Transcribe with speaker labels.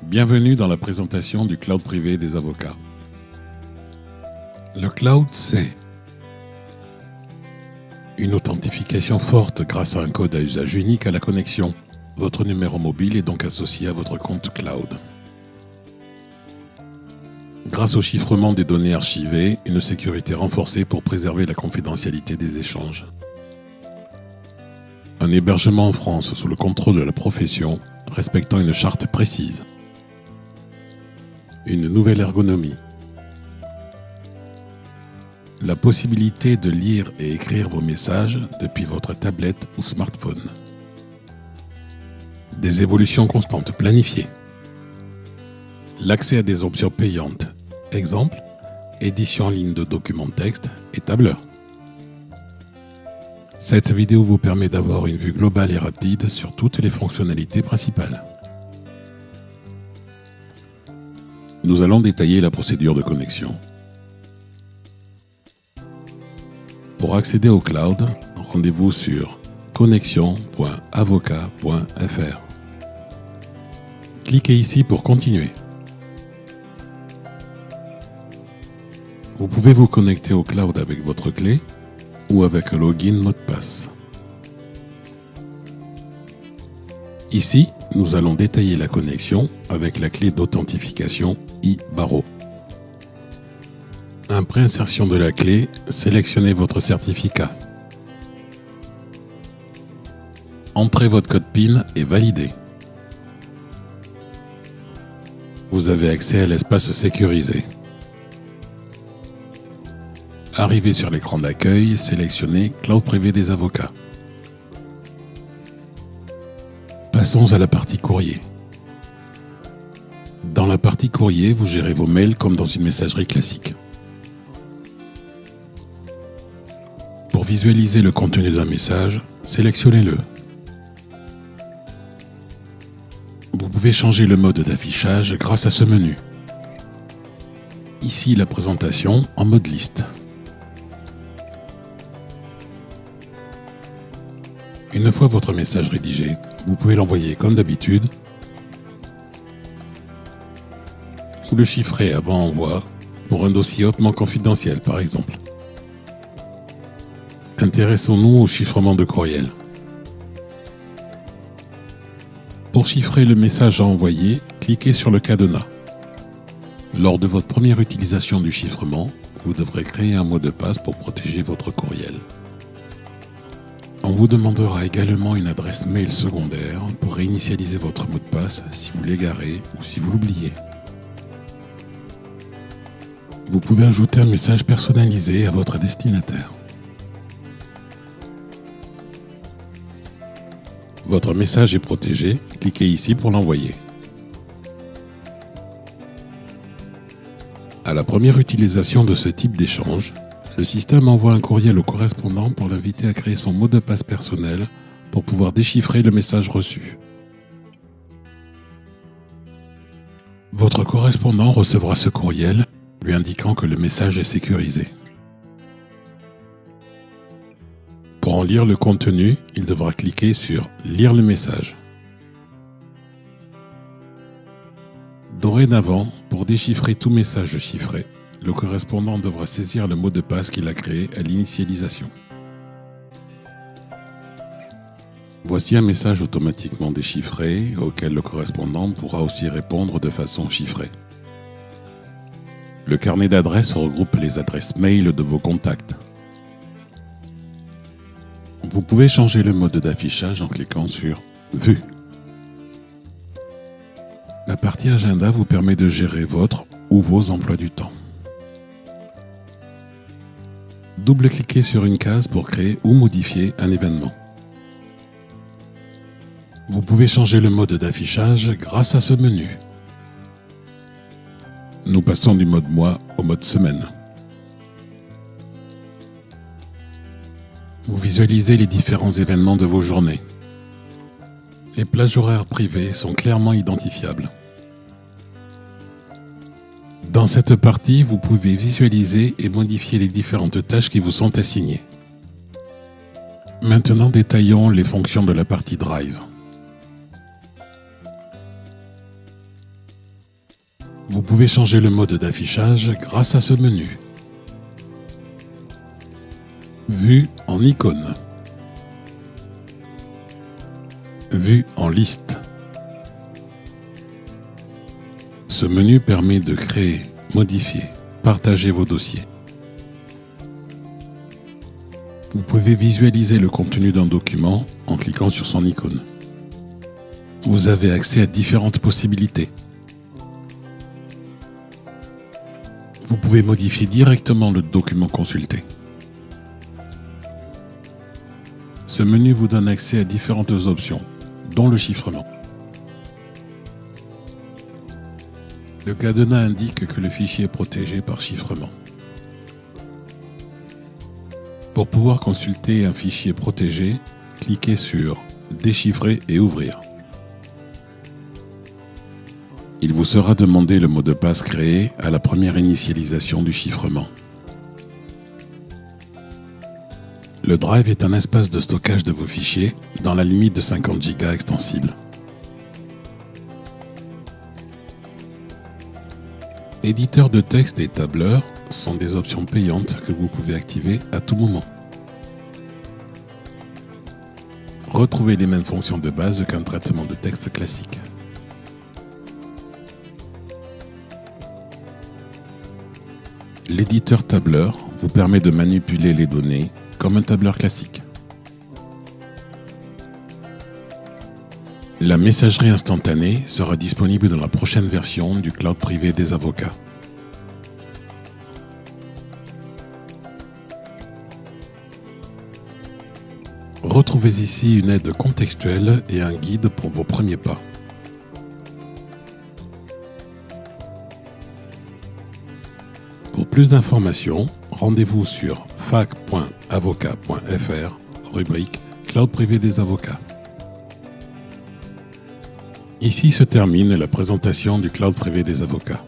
Speaker 1: Bienvenue dans la présentation du cloud privé des avocats. Le cloud, c'est une authentification forte grâce à un code à usage unique à la connexion. Votre numéro mobile est donc associé à votre compte cloud. Grâce au chiffrement des données archivées, une sécurité renforcée pour préserver la confidentialité des échanges. Un hébergement en France sous le contrôle de la profession, respectant une charte précise. Une nouvelle ergonomie. La possibilité de lire et écrire vos messages depuis votre tablette ou smartphone. Des évolutions constantes planifiées. L'accès à des options payantes. Exemple, édition en ligne de documents de texte et tableur. Cette vidéo vous permet d'avoir une vue globale et rapide sur toutes les fonctionnalités principales. Nous allons détailler la procédure de connexion. Pour accéder au cloud, rendez-vous sur connexion.avocat.fr. Cliquez ici pour continuer. Vous pouvez vous connecter au cloud avec votre clé ou avec un login mot de passe. Ici, nous allons détailler la connexion avec la clé d'authentification iBarreau. Après insertion de la clé, sélectionnez votre certificat. Entrez votre code PIN et validez. Vous avez accès à l'espace sécurisé. Arrivé sur l'écran d'accueil, sélectionnez Cloud privé des avocats. Passons à la partie courrier. Dans la partie courrier, vous gérez vos mails comme dans une messagerie classique. Pour visualiser le contenu d'un message, sélectionnez-le. Vous pouvez changer le mode d'affichage grâce à ce menu. Ici, la présentation en mode liste. Une fois votre message rédigé, vous pouvez l'envoyer comme d'habitude ou le chiffrer avant envoi pour un dossier hautement confidentiel par exemple. Intéressons-nous au chiffrement de courriel. Pour chiffrer le message à envoyer, cliquez sur le cadenas. Lors de votre première utilisation du chiffrement, vous devrez créer un mot de passe pour protéger votre courriel. On vous demandera également une adresse mail secondaire pour réinitialiser votre mot de passe si vous l'égarez ou si vous l'oubliez. Vous pouvez ajouter un message personnalisé à votre destinataire. Votre message est protégé, cliquez ici pour l'envoyer. À la première utilisation de ce type d'échange, le système envoie un courriel au correspondant pour l'inviter à créer son mot de passe personnel pour pouvoir déchiffrer le message reçu. Votre correspondant recevra ce courriel lui indiquant que le message est sécurisé. Pour en lire le contenu, il devra cliquer sur « Lire le message ». Dorénavant, pour déchiffrer tout message chiffré, le correspondant devra saisir le mot de passe qu'il a créé à l'initialisation. Voici un message automatiquement déchiffré auquel le correspondant pourra aussi répondre de façon chiffrée. Le carnet d'adresses regroupe les adresses mail de vos contacts. Vous pouvez changer le mode d'affichage en cliquant sur « Vue ». La partie agenda vous permet de gérer votre ou vos emplois du temps. Double-cliquez sur une case pour créer ou modifier un événement. Vous pouvez changer le mode d'affichage grâce à ce menu. Nous passons du mode mois au mode semaine. Vous visualisez les différents événements de vos journées. Les plages horaires privées sont clairement identifiables. Dans cette partie, vous pouvez visualiser et modifier les différentes tâches qui vous sont assignées. Maintenant, détaillons les fonctions de la partie Drive. Vous pouvez changer le mode d'affichage grâce à ce menu. Vue en icône. Vue en liste. Ce menu permet de créer, modifier, partager vos dossiers. Vous pouvez visualiser le contenu d'un document en cliquant sur son icône. Vous avez accès à différentes possibilités. Vous pouvez modifier directement le document consulté. Ce menu vous donne accès à différentes options, dont le chiffrement. Le cadenas indique que le fichier est protégé par chiffrement. Pour pouvoir consulter un fichier protégé, cliquez sur « Déchiffrer et ouvrir ». Il vous sera demandé le mot de passe créé à la première initialisation du chiffrement. Le Drive est un espace de stockage de vos fichiers dans la limite de 50 Go extensible. Éditeur de texte et tableur sont des options payantes que vous pouvez activer à tout moment. Retrouvez les mêmes fonctions de base qu'un traitement de texte classique. L'éditeur tableur vous permet de manipuler les données comme un tableur classique. La messagerie instantanée sera disponible dans la prochaine version du cloud privé des avocats. Retrouvez ici une aide contextuelle et un guide pour vos premiers pas. Pour plus d'informations, rendez-vous sur fac.avocat.fr, rubrique Cloud privé des avocats. Ici se termine la présentation du cloud privé des avocats.